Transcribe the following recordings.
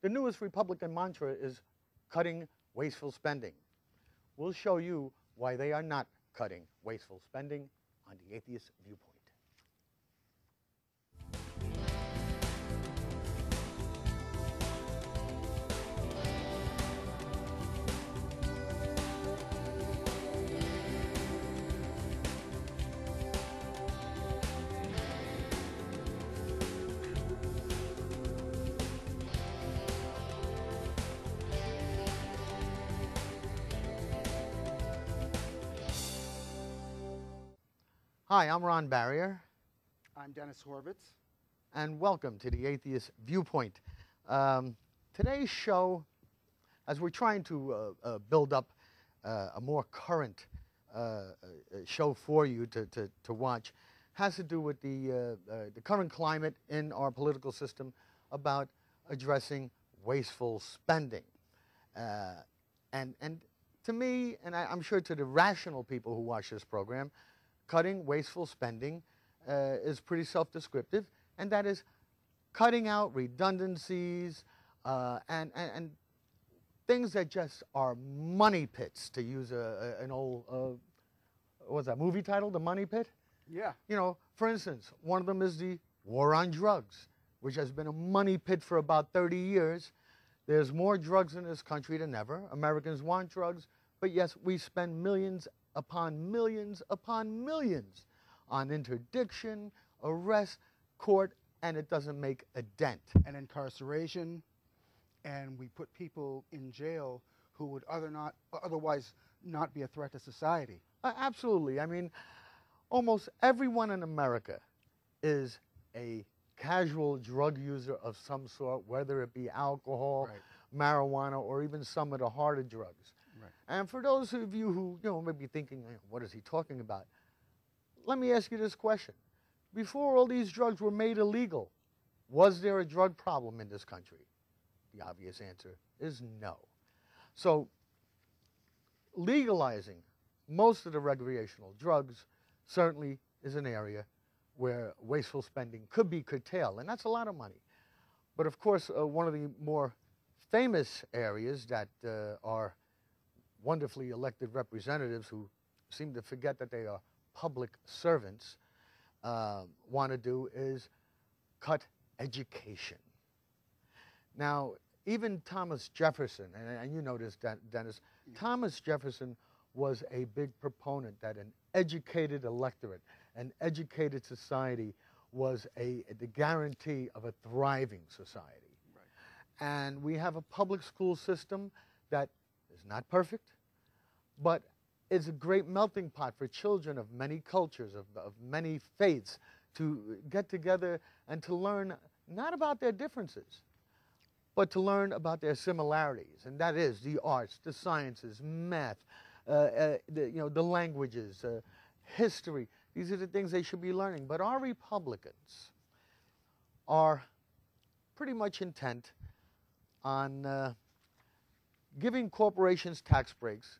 The newest Republican mantra is cutting wasteful spending. We'll show you why they are not cutting wasteful spending on the Atheist Viewpoint. Hi, I'm Ron Barrier. I'm Dennis Horvitz. And welcome to the Atheist Viewpoint. Today's show, as we're trying to build up a more current show for you to watch, has to do with the current climate in our political system about addressing wasteful spending. And to me, and I'm sure to the rational people who watch this program, cutting wasteful spending is pretty self-descriptive, and that is cutting out redundancies and things that just are money pits, to use an old, what's that movie title, The Money Pit? Yeah. You know, for instance, one of them is the war on drugs, which has been a money pit for about 30 years. There's more drugs in this country than ever. Americans want drugs, but yes, we spend millions upon millions on interdiction, arrest, court, and it doesn't make a dent. And incarceration, and we put people in jail who would otherwise not be a threat to society. Absolutely. I mean, almost everyone in America is a casual drug user of some sort, whether it be alcohol, marijuana, or even some of the harder drugs. And for those of you who may be thinking, what is he talking about? Let me ask you this question. Before all these drugs were made illegal, was there a drug problem in this country? The obvious answer is no. So legalizing most of the recreational drugs certainly is an area where wasteful spending could be curtailed, and that's a lot of money. But of course, one of the more famous areas that are wonderfully elected representatives who seem to forget that they are public servants want to do is cut education. Now, even Thomas Jefferson, and you know this, Dennis, Thomas Jefferson was a big proponent that an educated electorate, an educated society was the guarantee of a thriving society. Right. And we have a public school system that is not perfect, but it's a great melting pot for children of many cultures, of many faiths, to get together and to learn not about their differences, but to learn about their similarities, and that is the arts, the sciences, math, the languages, history. These are the things they should be learning. But our Republicans are pretty much intent on giving corporations tax breaks,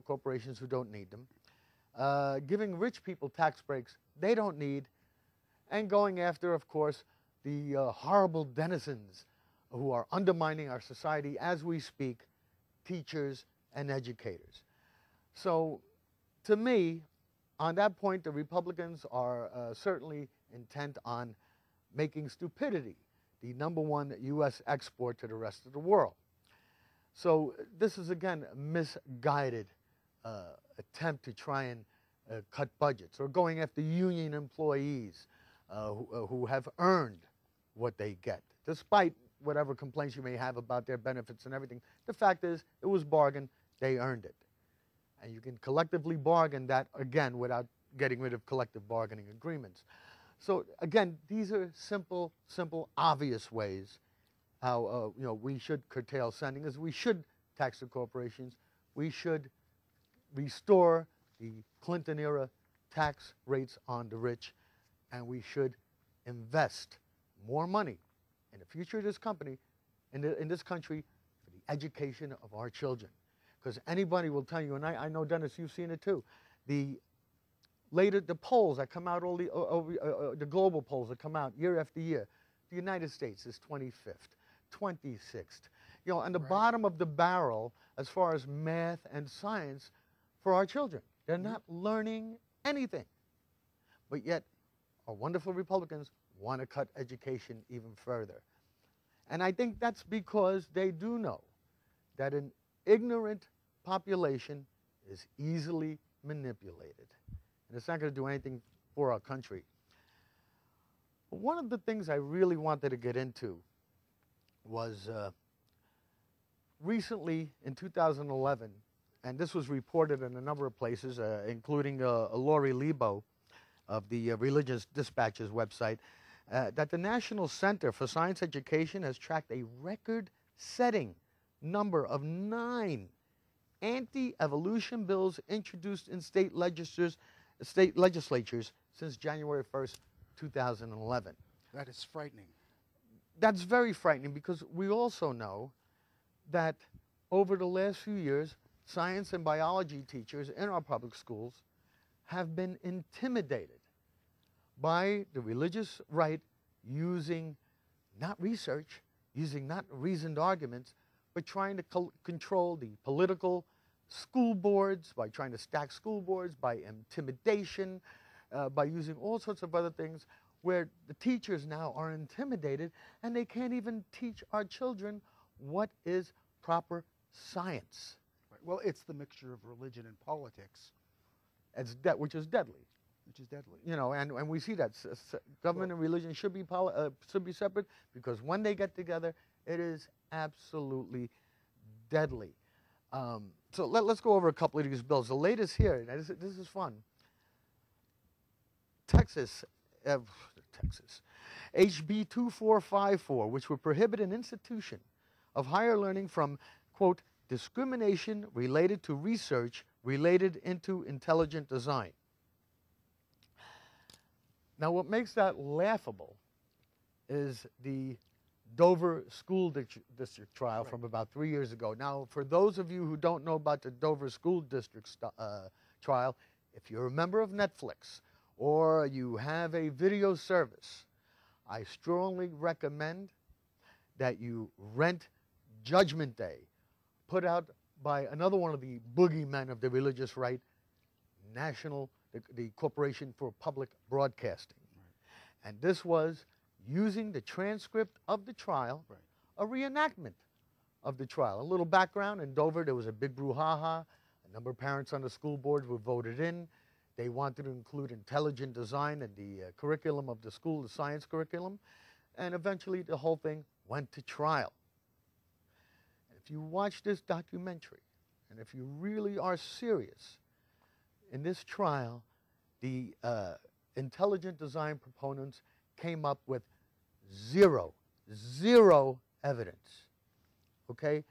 corporations who don't need them, giving rich people tax breaks they don't need, and going after, of course, the horrible denizens who are undermining our society as we speak, teachers and educators. So, to me, on that point, the Republicans are certainly intent on making stupidity the #1 U.S. export to the rest of the world. So this is, again, a misguided attempt to try and cut budgets, or going after union employees who have earned what they get, despite whatever complaints you may have about their benefits and everything. The fact is, it was bargained, they earned it. And you can collectively bargain that, again, without getting rid of collective bargaining agreements. So, again, these are simple, obvious ways how we should curtail spending. Is we should tax the corporations. We should restore the Clinton-era tax rates on the rich, and we should invest more money in the future of this company, in this country, for the education of our children. Because anybody will tell you, and I know, Dennis, you've seen it too, the polls that come out, the global polls that come out year after year, the United States is 25th. 26th. You know, on the Right. bottom of the barrel as far as math and science for our children. They're not learning anything. But yet, our wonderful Republicans want to cut education even further. And I think that's because they do know that an ignorant population is easily manipulated. And it's not going to do anything for our country. But one of the things I really wanted to get into was recently in 2011, and this was reported in a number of places, including Lori Lebo of the Religious Dispatches website, that the National Center for Science Education has tracked a record-setting number of 9 anti-evolution bills introduced in state legislatures since January 1st, 2011. That is frightening. That's very frightening because we also know that over the last few years, science and biology teachers in our public schools have been intimidated by the religious right using not research, using not reasoned arguments, but trying to control the political school boards, by trying to stack school boards, by intimidation, by using all sorts of other things where the teachers now are intimidated and they can't even teach our children what is proper science. Right. Well, it's the mixture of religion and politics. Which is deadly. Which is deadly. You know, and we see that government and religion should be separate because when they get together, it is absolutely deadly. So let's go over a couple of these bills. The latest here, now this is fun. Texas, HB 2454, which would prohibit an institution of higher learning from, quote, discrimination related to research related into intelligent design. Now, what makes that laughable is the Dover School District trial from about 3 years ago. Now, for those of you who don't know about the Dover School District trial, if you're a member of Netflix or you have a video service, I strongly recommend that you rent Judgment Day, put out by another one of the boogeymen of the religious right, the Corporation for Public Broadcasting. Right. And this was using the transcript of the trial, right, a reenactment of the trial. A little background, in Dover there was a big brouhaha. A number of parents on the school board were voted in. They wanted to include intelligent design in the curriculum of the school, the science curriculum. And eventually the whole thing went to trial. If you watch this documentary, and if you really are serious, in this trial, the intelligent design proponents came up with zero evidence, okay?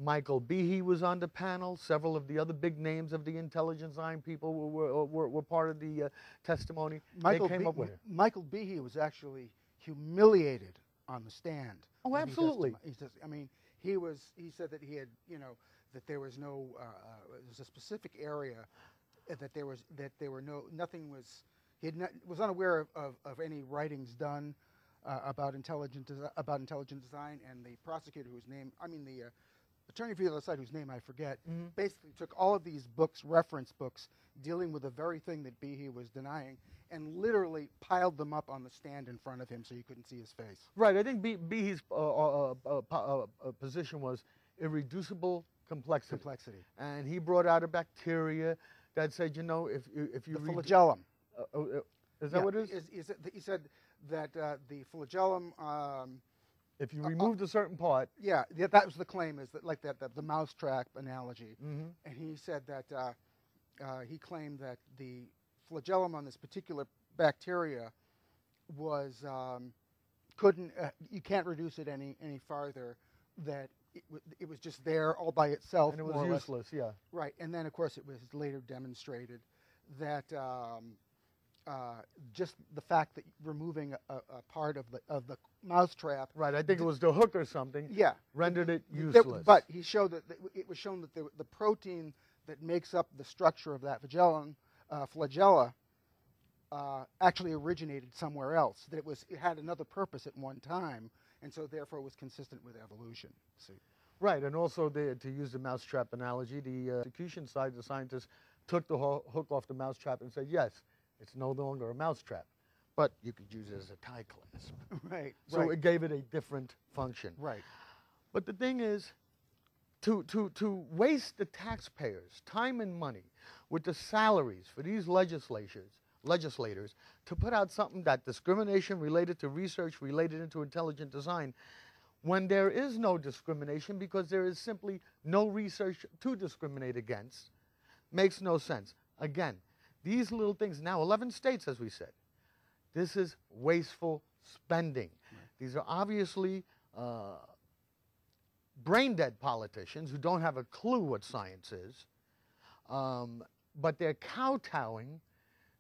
Michael Behe was on the panel. Several of the other big names of the intelligent design people were part of the testimony. Michael Behe was actually humiliated on the stand. Oh, absolutely. He says, I mean, he said that he had, you know, that there was no, there's a specific area nothing was, was unaware of any writings done about intelligent design, and the prosecutor whose name, the attorney for the other side whose name I forget, basically took all of these books, reference books, dealing with the very thing that Behe was denying, and literally piled them up on the stand in front of him so you couldn't see his face. Right, I think Behe's position was irreducible complexity. And he brought out a bacteria that said, you know, if you the flagellum. Is that what it is? He said that the flagellum. If you removed a certain part. Yeah, that was the claim, is that like the mousetrap analogy. And he said that he claimed that the flagellum on this particular bacteria was you can't reduce it any farther. That it was just there all by itself, and it was useless. Yeah. Right, and then of course it was later demonstrated that just the fact that removing a part of the mousetrap. Right, I think it was the hook or something. Yeah. Rendered it useless. But he showed that it was shown that the protein that makes up the structure of that flagella actually originated somewhere else. That it had another purpose at one time, and so therefore was consistent with evolution. See. Right, and also to use the mousetrap analogy, the execution side, the scientists took the hook off the mousetrap and said, yes, it's no longer a mousetrap, but you could use it as a tie clasp. Right. So right. it gave it a different function. Right. But the thing is, to waste the taxpayers' time and money with the salaries for these legislators to put out something that discrimination related to research related into intelligent design, when there is no discrimination because there is simply no research to discriminate against, makes no sense. Again, these little things, now 11 states, as we said, this is wasteful spending. Right. These are obviously brain-dead politicians who don't have a clue what science is, but they're kowtowing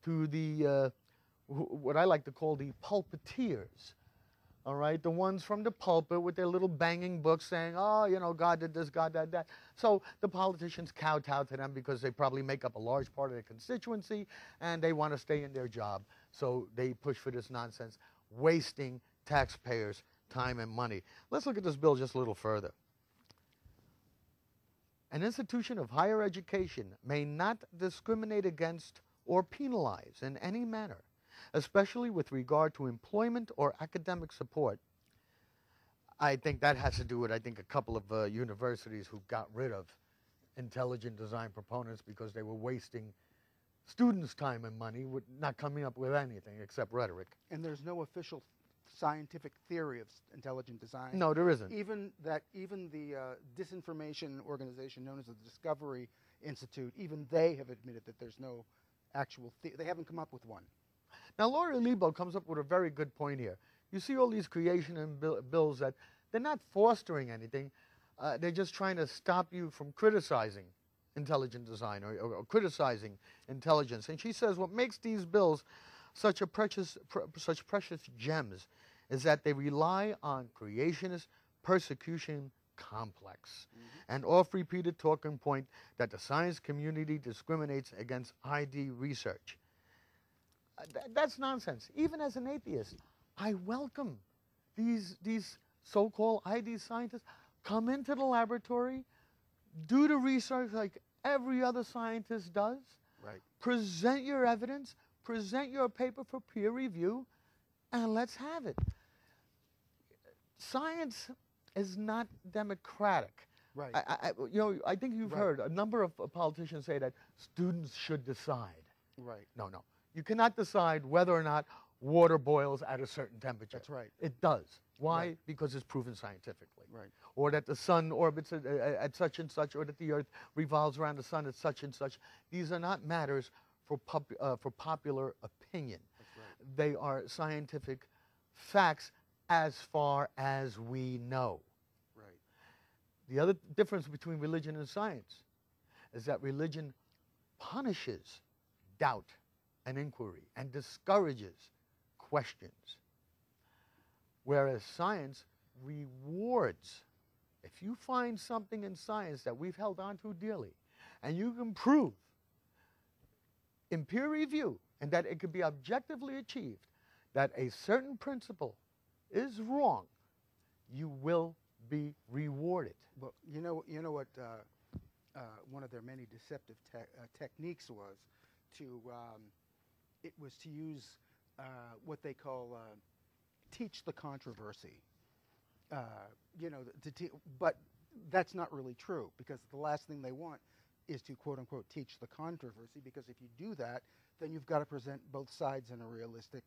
to the, what I like to call the pulpiteers. All right, the ones from the pulpit with their little banging books saying, oh, you know, God did this, God did that. So the politicians kowtow to them because they probably make up a large part of their constituency and they want to stay in their job. So they push for this nonsense, wasting taxpayers' time and money. Let's look at this bill just a little further. An institution of higher education may not discriminate against or penalize in any manner, especially with regard to employment or academic support. I think that has to do with, I think, a couple of universities who got rid of intelligent design proponents because they were wasting students' time and money with not coming up with anything except rhetoric. And there's no official scientific theory of intelligent design. No, there isn't. Even the disinformation organization known as the Discovery Institute, even they have admitted that there's no actual they haven't come up with one. Now, Laura Lebo comes up with a very good point here. You see all these creation and bills that they're not fostering anything. They're just trying to stop you from criticizing intelligent design or criticizing intelligence. And she says what makes these bills such precious gems is that they rely on creationist persecution complex and oft-repeated talking point that the science community discriminates against ID research. That's nonsense. Even as an atheist, I welcome these so-called ID scientists come into the laboratory, do the research like every other scientist does, right. Present your evidence, present your paper for peer review, and let's have it. Science is not democratic. Right. I think you've heard a number of politicians say that students should decide. Right. No. You cannot decide whether or not water boils at a certain temperature. That's right. It does. Why? Right. Because it's proven scientifically. Right. Or that the sun orbits at such and such, or that the earth revolves around the sun at such and such. These are not matters for popular opinion. That's right. They are scientific facts as far as we know. Right. The other difference between religion and science is that religion punishes doubt and inquiry and discourages questions, whereas science rewards. If you find something in science that we've held on to dearly and you can prove in peer review and that it could be objectively achieved that a certain principle is wrong, you will be rewarded. Well, you know what one of their many deceptive techniques was to use what they call teach the controversy. But that's not really true, because the last thing they want is to quote unquote teach the controversy, because if you do that, then you've got to present both sides in a realistic,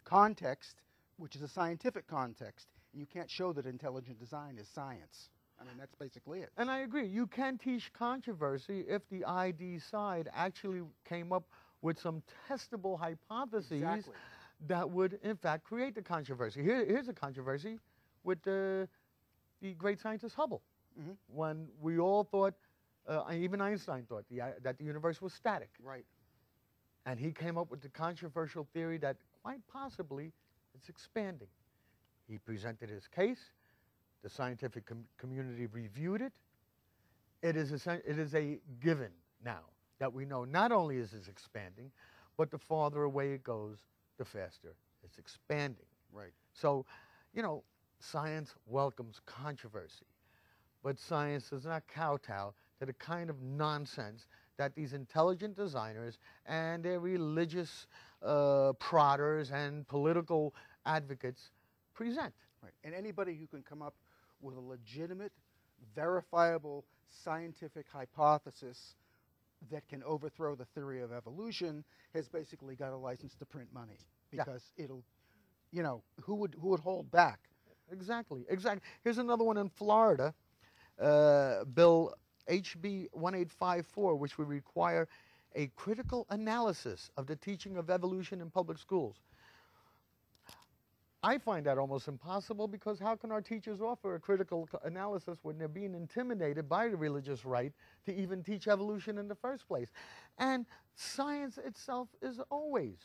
context, which is a scientific context. And you can't show that intelligent design is science. I mean, that's basically it. And I agree. You can teach controversy if the ID side actually came up with some testable hypotheses that would, in fact, create the controversy. Here's a controversy with the great scientist Hubble. Mm-hmm. When we all thought, even Einstein thought, that the universe was static. Right. And he came up with the controversial theory that quite possibly it's expanding. He presented his case. The scientific community reviewed it. It is a given now that we know not only is it expanding, but the farther away it goes, the faster it's expanding. Right. So, you know, science welcomes controversy, but science does not kowtow to the kind of nonsense that these intelligent designers and their religious prodders and political advocates present. Right. And anybody who can come up with a legitimate, verifiable scientific hypothesis that can overthrow the theory of evolution has basically got a license to print money, because it'll, you know, who would hold back? Exactly, exactly. Here's another one in Florida, Bill HB 1854, which would require a critical analysis of the teaching of evolution in public schools. I find that almost impossible, because how can our teachers offer a critical analysis when they're being intimidated by the religious right to even teach evolution in the first place? And science itself is always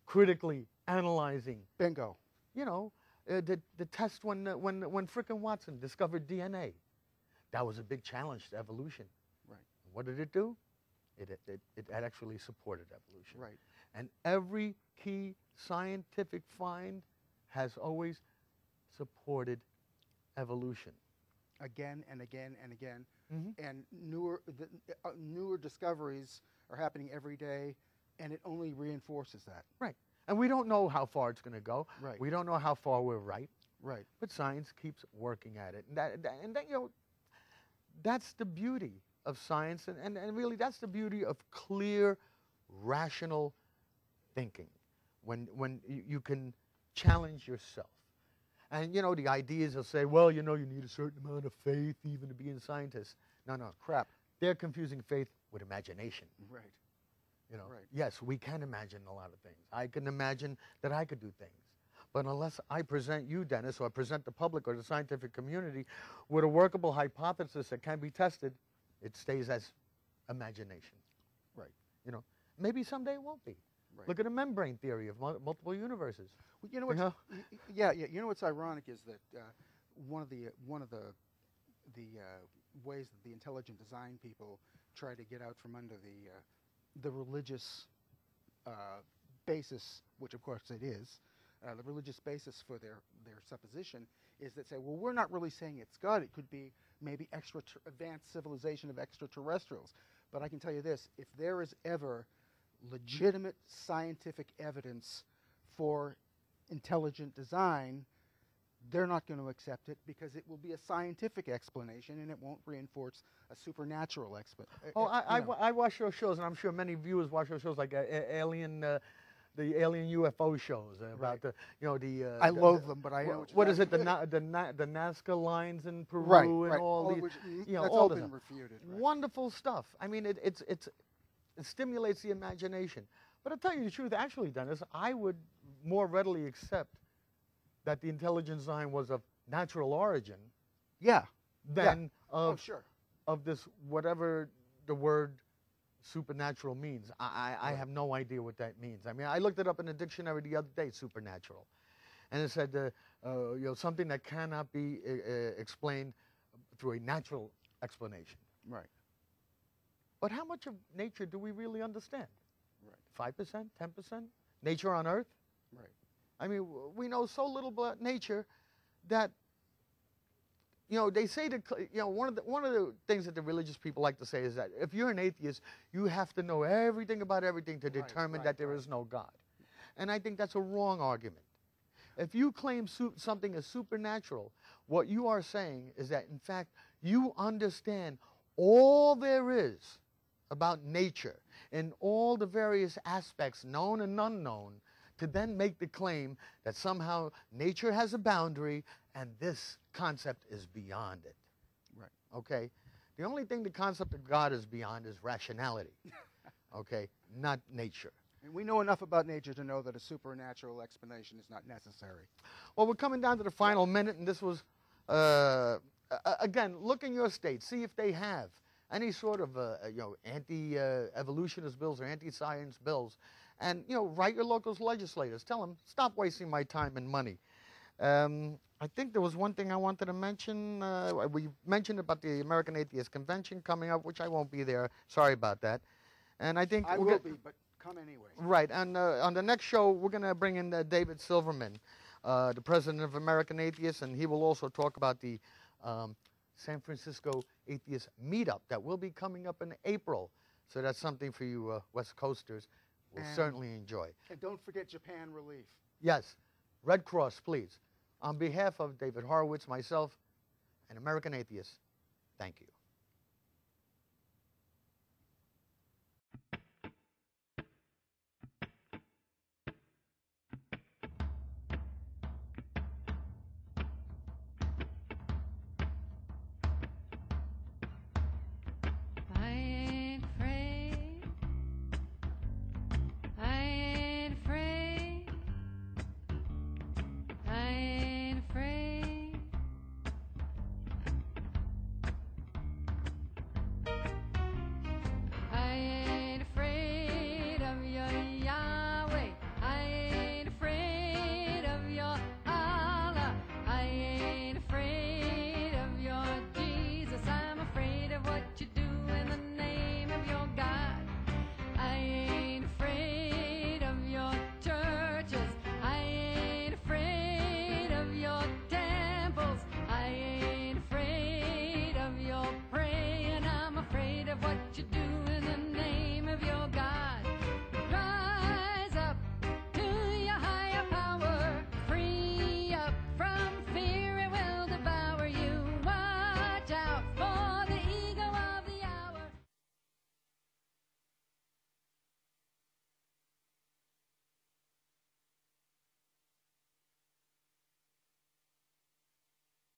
critically analyzing. Bingo. You know, the test when frickin' Watson discovered DNA, that was a big challenge to evolution. Right. What did it do? It actually supported evolution. Right. And every key scientific find has always supported evolution. Again and again and again. Mm-hmm. And newer discoveries are happening every day, and it only reinforces that. Right. And we don't know how far it's going to go. Right. We don't know how far we're right. Right. But science keeps working at it. And that, you know, that's the beauty of science, and really that's the beauty of clear, rational thinking, when you can challenge yourself. And, you know, the ideas will say, well, you know, you need a certain amount of faith even to be a scientist. No, crap. They're confusing faith with imagination. Right. You know, right. Yes, we can imagine a lot of things. I can imagine that I could do things. But unless I present you, Dennis, or present the public or the scientific community with a workable hypothesis that can be tested, it stays as imagination. Right. You know, maybe someday it won't be. Right. Look at the membrane theory of multiple universes. Well, you know what's, You know what's ironic is that one of the ways that the intelligent design people try to get out from under the religious basis, which of course it is, the religious basis for their supposition is that say, well, we're not really saying it's God. It could be maybe advanced civilization of extraterrestrials. But I can tell you this: if there is ever legitimate scientific evidence for intelligent design, they're not going to accept it, because it will be a scientific explanation and it won't reinforce a supernatural explanation. Oh, I watch those shows, and I'm sure many viewers watch those shows, like Alien, the Alien UFO shows about right. I loathe them, but I know what is it, the Nazca lines in Peru right, and right. all these, which, that's all been refuted. Right. Wonderful stuff. I mean, it stimulates the imagination. But I'll tell you the truth, actually, Dennis, I would more readily accept that the intelligent design was of natural origin, than of this, whatever the word supernatural means. I have no idea what that means. I mean, I looked it up in the dictionary the other day, supernatural, and it said something that cannot be explained through a natural explanation. Right. But how much of nature do we really understand? Right. 5%, 10%? Nature on Earth? Right. I mean, we know so little about nature that, you know, they say that, you know, one of the things that the religious people like to say is that if you're an atheist, you have to know everything about everything to determine that there is no God. And I think that's a wrong argument. If you claim something is supernatural, what you are saying is that, in fact, you understand all there is about nature and all the various aspects, known and unknown, to then make the claim that somehow nature has a boundary and this concept is beyond it. Right. Okay? The only thing the concept of God is beyond is rationality. Okay? Not nature. And we know enough about nature to know that a supernatural explanation is not necessary. Well, we're coming down to the final minute, and this was, again, look in your state. See if they have any sort of, anti-evolutionist bills or anti-science bills. And, write your local legislators. Tell them, stop wasting my time and money. I think there was one thing I wanted to mention. We mentioned about the American Atheist Convention coming up, which I won't be there. Sorry about that. And I think I will be, but come anyway. Right. And on the next show, we're going to bring in David Silverman, the president of American Atheists, and he will also talk about the San Francisco Atheist Meetup that will be coming up in April. So that's something for you West Coasters will certainly enjoy. And don't forget Japan Relief. Yes, Red Cross, please. On behalf of David Horvitz, myself, and American Atheists, thank you.